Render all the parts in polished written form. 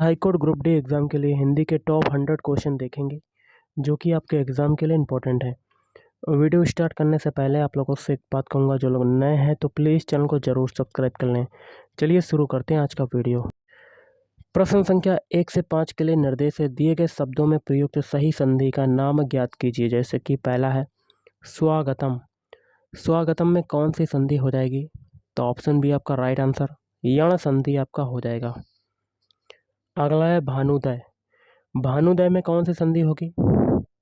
High court group D exam के लिए हिंदी के टॉप 100 क्वेश्चन देखेंगे जो कि आपके एग्ज़ाम के लिए इम्पोर्टेंट है। वीडियो स्टार्ट करने से पहले आप लोगों से एक बात कहूँगा, जो लोग नए हैं तो प्लीज़ चैनल को ज़रूर सब्सक्राइब कर लें। चलिए शुरू करते हैं आज का वीडियो। प्रश्न संख्या 1 से 5 के लिए निर्देश है, दिए गए शब्दों में प्रयुक्त सही संधि का नाम ज्ञात कीजिए। जैसे कि पहला है स्वागतम। स्वागतम में कौन सी संधि हो जाएगी? तो ऑप्शन बी आपका राइट आंसर, यण संधि आपका हो जाएगा। अगला है भानुदय। भानुदय में कौन सी संधि होगी?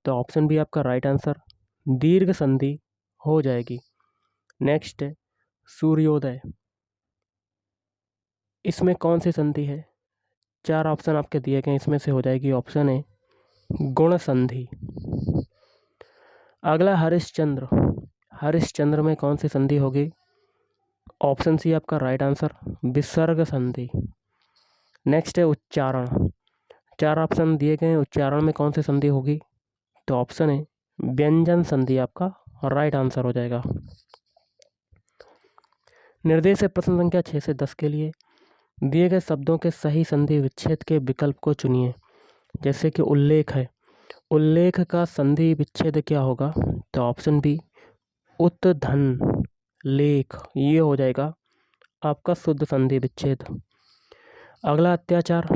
तो ऑप्शन बी आपका राइट आंसर, दीर्घ संधि हो जाएगी। नेक्स्ट है सूर्योदय। इसमें कौन सी संधि है? 4 ऑप्शन आपके दिए गए, इसमें से हो जाएगी ऑप्शन ए गुण संधि। अगला हरिश्चंद्र। हरिश्चंद्र में कौन सी संधि होगी? ऑप्शन सी आपका राइट आंसर, विसर्ग संधि। नेक्स्ट है उच्चारण। 4 ऑप्शन दिए गए, उच्चारण में कौन सी संधि होगी? तो ऑप्शन है व्यंजन संधि आपका राइट आंसर हो जाएगा। निर्देश है प्रश्न संख्या 6 से 10 के लिए, दिए गए शब्दों के सही संधि विच्छेद के विकल्प को चुनिए। जैसे कि उल्लेख है, उल्लेख का संधि विच्छेद क्या होगा? तो ऑप्शन बी उत्धन लेख, ये हो जाएगा आपका शुद्ध संधि विच्छेद। अगला अत्याचार।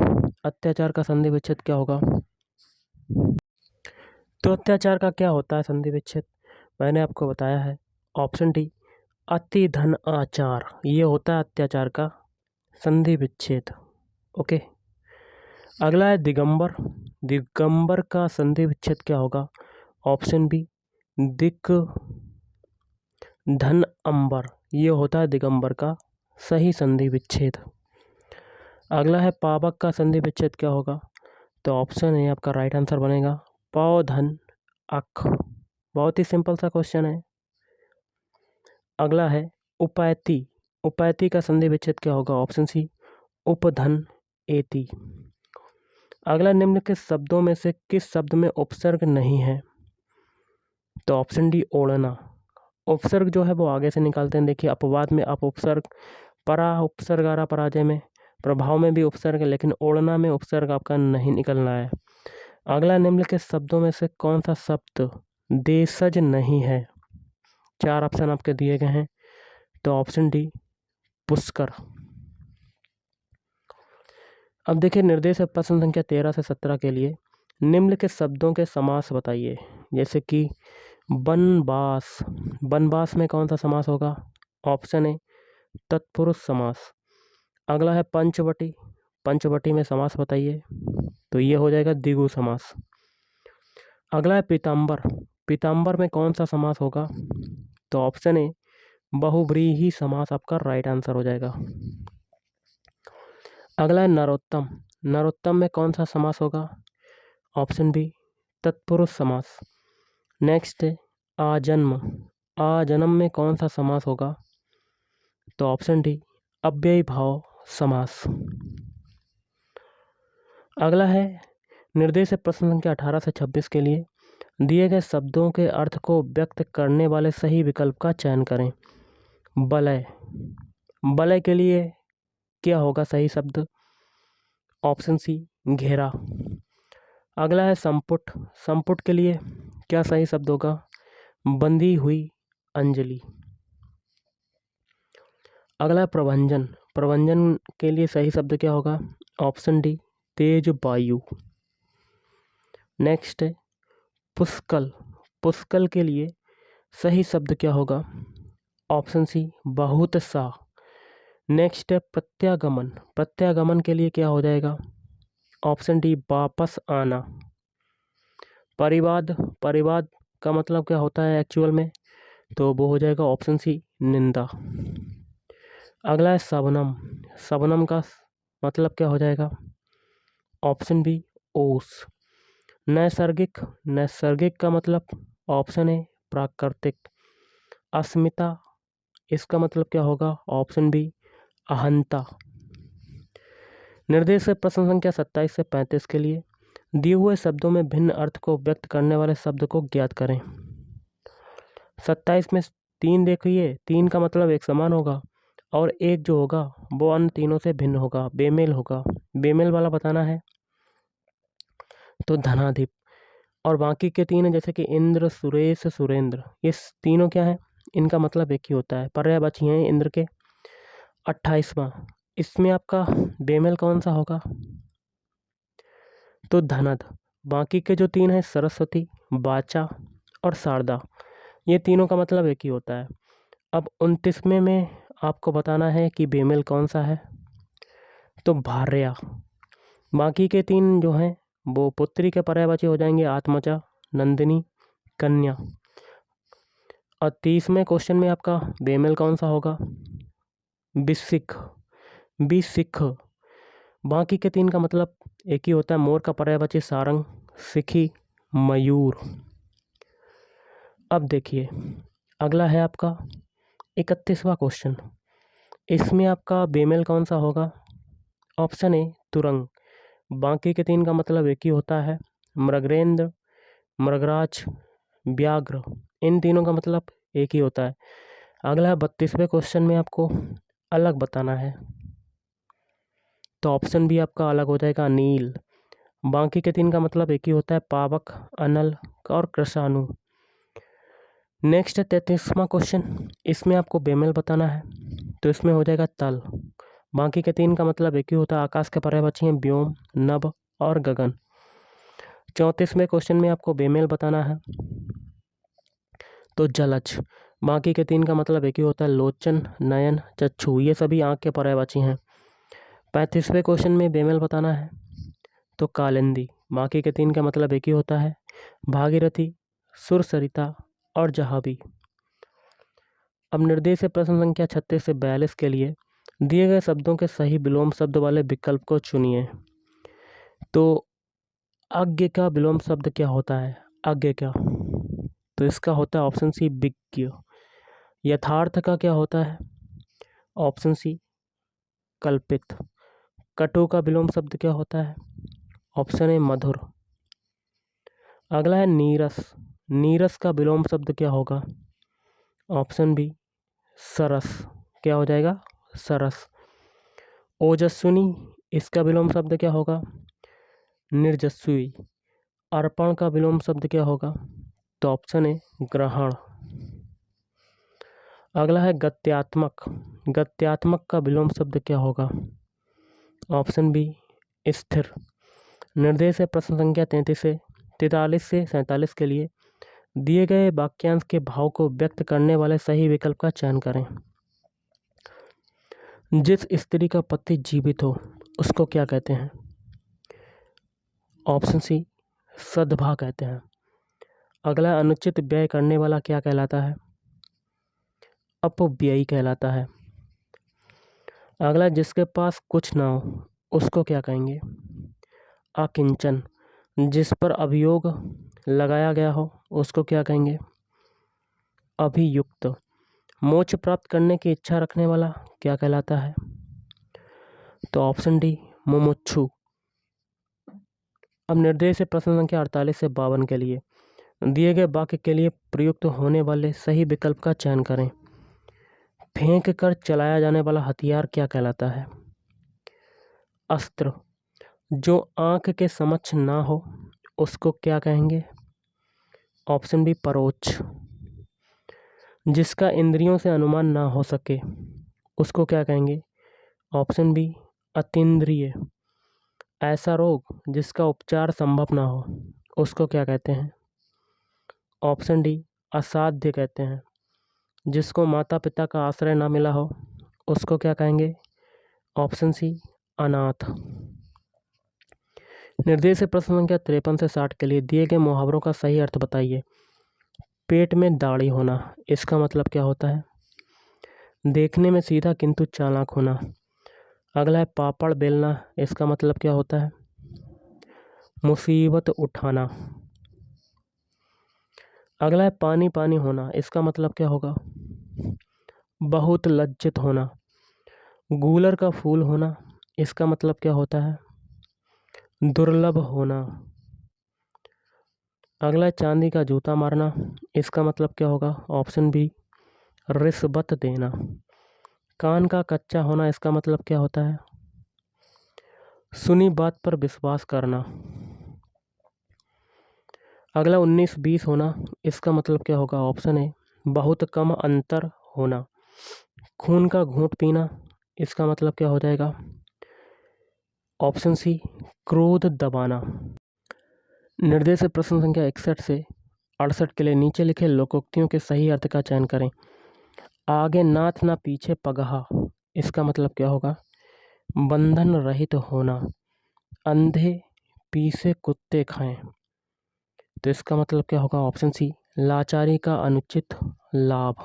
अत्याचार का संधि विच्छेद क्या होगा? तो अत्याचार का क्या होता है संधि विच्छेद? मैंने आपको बताया है, ऑप्शन डी अति धन आचार, ये होता है अत्याचार का संधि विच्छेद। ओके। अगला है दिगंबर। दिगंबर का संधि विच्छेद क्या होगा? ऑप्शन बी दिक धन अंबर, ये होता है दिगंबर का सही संधि विच्छेद। अगला है पावक का संधि विच्छेद क्या होगा? तो ऑप्शन ए आपका राइट आंसर बनेगा पौ धन अख। बहुत ही सिंपल सा क्वेश्चन है। अगला है उपैती। उपैती का संधि विच्छेद क्या होगा? ऑप्शन सी उपधन एति। अगला निम्न के शब्दों में से किस शब्द में उपसर्ग नहीं है? तो ऑप्शन डी ओढ़ना। उपसर्ग जो है वो आगे से निकालते हैं। देखिए अपवाद में आप उपसर्ग, परा उपसर्गारा पराजय में, प्रभाव में भी उपसर्ग है, लेकिन ओढ़ना में उपसर्ग आपका नहीं निकलना है। अगला निम्न के शब्दों में से कौन सा शब्द देशज नहीं है? 4 ऑप्शन आपके दिए गए हैं, तो ऑप्शन डी पुष्कर। अब देखिए निर्देश है प्रश्न संख्या 13 से 17 के लिए, निम्न के शब्दों के समास बताइए। जैसे कि बनबास। बनबास में कौन सा समास होगा? ऑप्शन ए तत्पुरुष समास। अगला है पंचवटी। पंचवटी में समास बताइए, तो ये हो जाएगा द्विगु समास। अगला है पीताम्बर। पीताम्बर में कौन सा समास होगा? तो ऑप्शन ए बहुव्रीहि समास आपका राइट आंसर हो जाएगा। अगला है नरोत्तम। नरोत्तम में कौन सा समास होगा? ऑप्शन बी तत्पुरुष समास। नेक्स्ट है आजन्म। आजन्म में कौन सा समास होगा? तो ऑप्शन डी अव्ययी भाव समास। अगला है निर्देश है प्रश्न संख्या 18 से 26 के लिए, दिए गए शब्दों के अर्थ को व्यक्त करने वाले सही विकल्प का चयन करें। बलय। बलय के लिए क्या होगा सही शब्द? ऑप्शन सी घेरा। अगला है संपुट। संपुट के लिए क्या सही शब्द होगा? बंधी हुई अंजलि। अगला है प्रभंजन। प्रभंजन के लिए सही शब्द क्या होगा? ऑप्शन डी तेज वायु। नेक्स्ट है पुष्कल। पुष्कल के लिए सही शब्द क्या होगा? ऑप्शन सी बहुत सा। नेक्स्ट है प्रत्यागमन। प्रत्यागमन के लिए क्या हो जाएगा? ऑप्शन डी वापस आना। परिवाद। परिवाद का मतलब क्या होता है एक्चुअल में? तो वो हो जाएगा ऑप्शन सी निंदा। अगला है शबनम। शबनम का मतलब क्या हो जाएगा? ऑप्शन बी ओस। नैसर्गिक। नैसर्गिक का मतलब ऑप्शन ए प्राकृतिक। अस्मिता, इसका मतलब क्या होगा? ऑप्शन बी अहंता। निर्देश है प्रश्न संख्या 27 से 35 के लिए, दिए हुए शब्दों में भिन्न अर्थ को व्यक्त करने वाले शब्द को ज्ञात करें। 27 में 3 देखिए, 3 का मतलब एक समान होगा, और एक जो होगा वो अन्य तीनों से भिन्न होगा, बेमेल होगा। बेमेल वाला बताना है तो धनाधिप। और बाकी के तीन जैसे कि इंद्र, सुरेश, सुरेंद्र, ये तीनों क्या है, इनका मतलब एक ही होता है। पर्यायवाची हैं इंद्र के। 28वां, इसमें आपका बेमेल कौन सा होगा तो धनद। बाकी के जो तीन हैं सरस्वती, बाचा और शारदा, ये तीनों का मतलब एक ही होता है। अब 29वें में आपको बताना है कि बेमेल कौन सा है तो भार्या। बाकी के तीन जो हैं वो पुत्री के पर्यायवाची हो जाएंगे, आत्मजा, नंदिनी, कन्या। और 30वें क्वेश्चन में आपका बेमेल कौन सा होगा, बिसिख, बिसिख। बाकी के तीन का मतलब एक ही होता है, मोर का पर्यायवाची सारंग, सिखी, मयूर। अब देखिए अगला है आपका 31वां क्वेश्चन। इसमें आपका बेमेल कौन सा होगा, ऑप्शन ए तुरंग। बाकी के तीन का मतलब एक ही होता है, मृगेंद्र, मृगराज, व्याघ्र। इन तीनों का मतलब एक ही होता है। अगला है 32वें क्वेश्चन में आपको अलग बताना है तो ऑप्शन भी आपका अलग हो जाएगा, नील। बाकी के तीन का मतलब एक ही होता है, पावक, अनल और कृषाणु। नेक्स्ट है 33वां क्वेश्चन। इसमें आपको बेमेल बताना है तो इसमें हो जाएगा तल। बाकी के तीन का मतलब एक ही होता है, आकाश के पर्यायवाची हैं व्योम, नभ और गगन। 34वें क्वेश्चन में आपको बेमेल बताना है तो जलज। बाकी के तीन का मतलब एक ही होता है, लोचन, नयन, चक्षु। ये सभी आँख के पर्यायवाची हैं। 35वें क्वेश्चन में बेमेल बताना है तो कालिंदी। बाकी के तीन का मतलब एक ही होता है, भागीरथी, सुरसरिता और जहाबी। अब निर्देश है प्रश्न संख्या 36 से 42 के लिए दिए गए शब्दों के सही विलोम शब्द वाले विकल्प को चुनिए। तो अज्ञ का विलोम शब्द क्या होता है, अज्ञ का, तो इसका होता है ऑप्शन सी विज्ञ। यथार्थ का क्या होता है, ऑप्शन सी कल्पित। कटु का विलोम शब्द क्या होता है, ऑप्शन ए मधुर। अगला है नीरस। नीरस का विलोम शब्द क्या होगा, ऑप्शन बी सरस। क्या हो जाएगा, सरस। ओजस्विनी, इसका विलोम शब्द क्या होगा, निर्जस्वी। अर्पण का विलोम शब्द क्या होगा तो ऑप्शन ए ग्रहण। अगला है गत्यात्मक। गत्यात्मक का विलोम शब्द क्या होगा, ऑप्शन बी स्थिर। निर्देश है प्रश्न संख्या 43 से 47 के लिए दिए गए वाक्यांश के भाव को व्यक्त करने वाले सही विकल्प का चयन करें। जिस स्त्री का पति जीवित हो उसको क्या कहते हैं, ऑप्शन सी सद्भा कहते हैं। अगला अनुचित व्यय करने वाला क्या कहलाता है, अपव्ययी कहलाता है। अगला जिसके पास कुछ ना हो उसको क्या कहेंगे, अकिंचन। जिस पर अभियोग लगाया गया हो उसको क्या कहेंगे, अभियुक्त। मोक्ष प्राप्त करने की इच्छा रखने वाला क्या कहलाता है तो ऑप्शन डी मुमुक्षु। अब निर्देश है प्रश्न संख्या 48 से 52 के लिए दिए गए वाक्य के लिए प्रयुक्त होने वाले सही विकल्प का चयन करें। फेंक कर चलाया जाने वाला हथियार क्या कहलाता है, अस्त्र। जो आंख के समक्ष ना हो उसको क्या कहेंगे, ऑप्शन बी परोक्ष। जिसका इंद्रियों से अनुमान ना हो सके उसको क्या कहेंगे, ऑप्शन बी अतीन्द्रिय। ऐसा रोग जिसका उपचार संभव ना हो उसको क्या कहते हैं, ऑप्शन डी असाध्य कहते हैं। जिसको माता पिता का आश्रय ना मिला हो उसको क्या कहेंगे, ऑप्शन सी अनाथ। निर्देश प्रश्न संख्या 53 से 60 के लिए दिए गए मुहावरों का सही अर्थ बताइए। पेट में दाढ़ी होना, इसका मतलब क्या होता है, देखने में सीधा किंतु चालाक होना। अगला है पापड़ बेलना, इसका मतलब क्या होता है, मुसीबत उठाना। अगला है पानी पानी होना, इसका मतलब क्या होगा, बहुत लज्जित होना। गूलर का फूल होना, इसका मतलब क्या होता है, दुर्लभ होना। अगला है चांदी का जूता मारना, इसका मतलब क्या होगा, ऑप्शन बी रिश्वत देना। कान का कच्चा होना इसका मतलब क्या होता है? सुनी बात पर विश्वास करना। अगला 19-20 होना इसका मतलब क्या होगा? ऑप्शन ए बहुत कम अंतर होना। खून का घूंट पीना इसका मतलब क्या हो जाएगा? ऑप्शन सी क्रोध दबाना। निर्देश प्रश्न संख्या 61 से 68 के लिए नीचे लिखे लोकोक्तियों के सही अर्थ का चयन करें। आगे नाथ ना पीछे पगहा इसका मतलब क्या होगा? बंधन रहित होना। अंधे पीसे कुत्ते खाएं तो इसका मतलब क्या होगा? ऑप्शन सी लाचारी का अनुचित लाभ।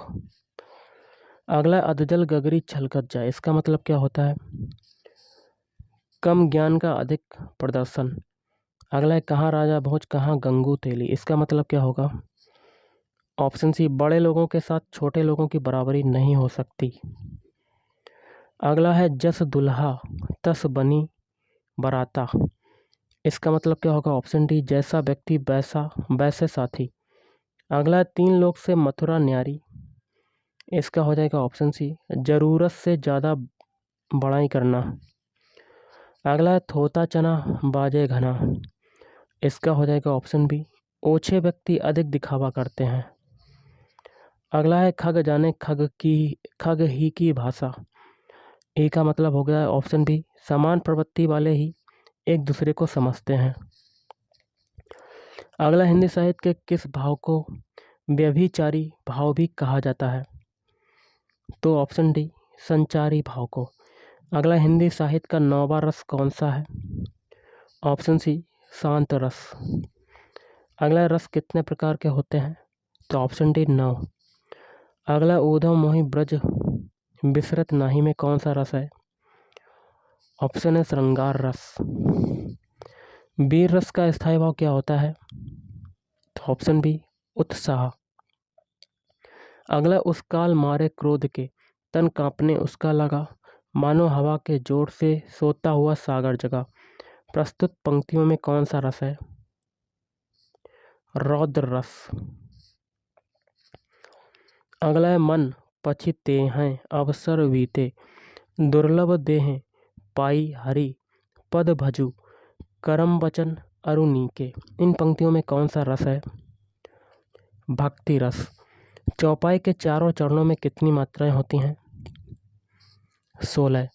अगला अधजल गगरी छलकत जाए इसका मतलब क्या होता है? कम ज्ञान का अधिक प्रदर्शन। अगला है कहाँ राजा भोज कहाँ गंगू तेली इसका मतलब क्या होगा? ऑप्शन सी बड़े लोगों के साथ छोटे लोगों की बराबरी नहीं हो सकती। अगला है जस दुल्हा तस बनी बराता इसका मतलब क्या होगा? ऑप्शन डी जैसा व्यक्ति वैसा वैसे साथी। अगला है 3 लोग से मथुरा न्यारी इसका हो जाएगा ऑप्शन सी जरूरत से ज़्यादा बड़ाई करना। अगला है थोता चना बाजे घना इसका हो जाएगा ऑप्शन बी ओछे व्यक्ति अधिक दिखावा करते हैं। अगला है खग जाने खग ही की भाषा। ए का मतलब हो गया ऑप्शन बी समान प्रवृत्ति वाले ही एक दूसरे को समझते हैं। अगला हिंदी साहित्य के किस भाव को व्यभिचारी भाव भी कहा जाता है? तो ऑप्शन डी संचारी भाव को। अगला हिंदी साहित्य का 9वां रस कौन सा है? ऑप्शन सी शांत रस। अगला रस कितने प्रकार के होते हैं? तो ऑप्शन डी 9। अगला ऊधव मोहि ब्रज बिसरत नाही में कौन सा रस है? ऑप्शन है श्रृंगार रस। वीर रस का स्थायी भाव क्या होता है? तो ऑप्शन बी उत्साह। अगला उस काल मारे क्रोध के तन कांपने उसका लगा मानो हवा के जोर से सोता हुआ सागर जगा। प्रस्तुत पंक्तियों में कौन सा रस है? रौद्र रस। अगला है मन पछिते हैं अवसर बीते दुर्लभ देह पाई हरि पद भजु करम वचन अरुणीके इन पंक्तियों में कौन सा रस है? भक्ति रस। चौपाई के चारों चरणों में कितनी मात्राएं होती हैं? 16।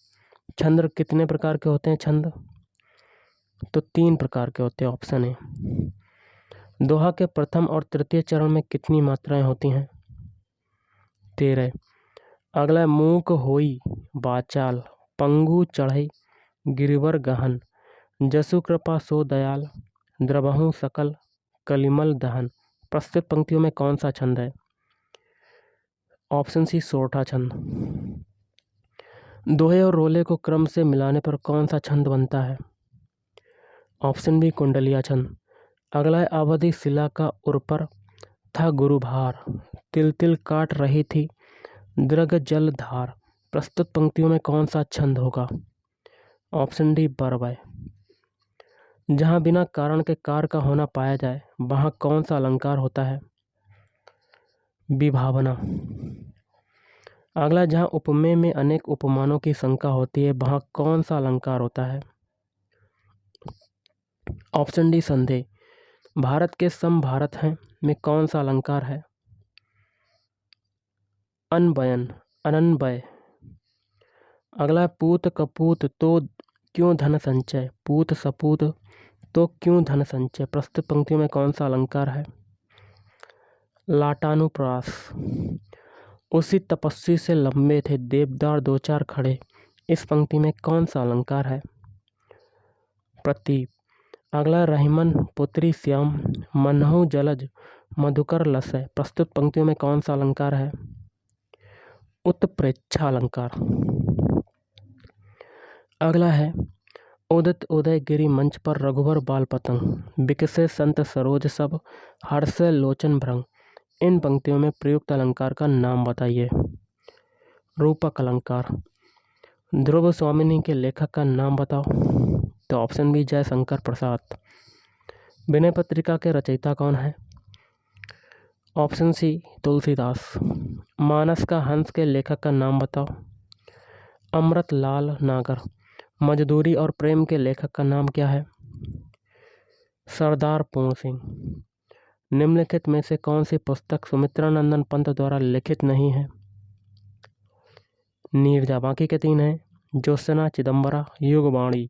छंद कितने प्रकार के होते हैं? छंद तो 3 प्रकार के होते हैं। ऑप्शन है दोहा के प्रथम और तृतीय चरण में कितनी मात्राएं होती हैं? 13। अगला मूक होई बाचाल पंगु चढ़ई गिरिवर गहन जसु कृपा सो दयाल द्रवहु सकल कलिमल दहन। प्रस्तुत पंक्तियों में कौन सा छंद है? ऑप्शन सी सोरठा छंद। दोहे और रोले को क्रम से मिलाने पर कौन सा छंद बनता है? ऑप्शन बी कुंडलिया छंद। अगला है अवधि शिला का उर पर था गुरुभार तिल तिल काट रही थी दृग जल धार। प्रस्तुत पंक्तियों में कौन सा छंद होगा? ऑप्शन डी बरवय। जहाँ बिना कारण के कार्य का होना पाया जाए वहाँ कौन सा अलंकार होता है? विभावना। अगला जहाँ उपमेय में अनेक उपमानों की शंका होती है वहाँ कौन सा अलंकार होता है? ऑप्शन डी संदेह। भारत के सम भारत हैं में कौन सा अलंकार है? अनबयन अनन्वय। अगला पूत कपूत तो क्यों धन संचय पूत सपूत तो क्यों धन संचय। प्रस्तुत पंक्तियों में कौन सा अलंकार है? लाटानुप्रास। उसी तपस्वी से लंबे थे देवदार 2-4 खड़े इस पंक्ति में कौन सा अलंकार है? प्रतीप। अगला रहीमन पुत्री श्याम मनहु जलज मधुकर लसय। प्रस्तुत पंक्तियों में कौन सा अलंकार है? उत्प्रेक्षा अलंकार। अगला है उदित उदय गिरी मंच पर रघुवर बाल पतंग बिकसे संत सरोज सब हर्षे लोचन भ्रंग। इन पंक्तियों में प्रयुक्त अलंकार का नाम बताइए। रूपक अलंकार। ध्रुव स्वामिनी के लेखक का नाम बताओ। तो ऑप्शन बी जयशंकर प्रसाद। विनय पत्रिका के रचयिता कौन है? Option C Tulsidas. मानस का हंस के लेखक का नाम बताओ। अमृतलाल नागर। मजदूरी और प्रेम के लेखक का नाम क्या है? सरदार पूर्ण सिंह। निम्नलिखित में से कौन सी पुस्तक सुमित्रानंदन पंत द्वारा लिखित नहीं है? नीरजा। बाकी के तीन हैं ज्योत्सना, चिदम्बरा, युगवाणी।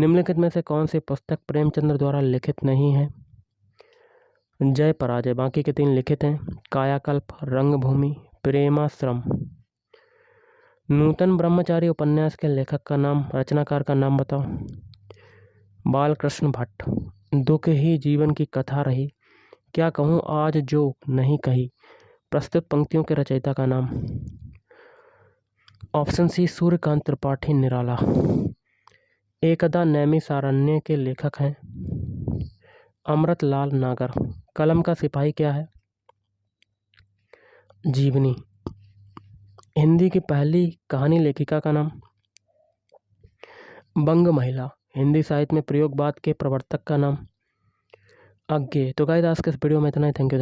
निम्नलिखित में से कौन सी पुस्तक प्रेमचंद्र द्वारा लिखित नहीं है? जय पराजय। बाकी के तीन लिखित हैं कायाकल्प, रंगभूमि, प्रेमाश्रम। नूतन ब्रह्मचारी उपन्यास के लेखक का नाम, रचनाकार का नाम बताओ। बालकृष्ण भट्ट। दुख ही जीवन की कथा रही, क्या कहूँ आज जो नहीं कही। प्रस्तुत पंक्तियों के रचयिता का नाम। Option C Suryakant Tripathi Nirala. एकदा नैमिषारण्य के लेखक हैं अमृतलाल नागर। कलम का सिपाही क्या है? जीवनी। हिंदी की पहली कहानी लेखिका का नाम? बंग महिला। हिंदी साहित्य में प्रयोगवाद के प्रवर्तक का नाम? अज्ञे। तो गाइस आज के इस वीडियो में इतना ही। Thank you.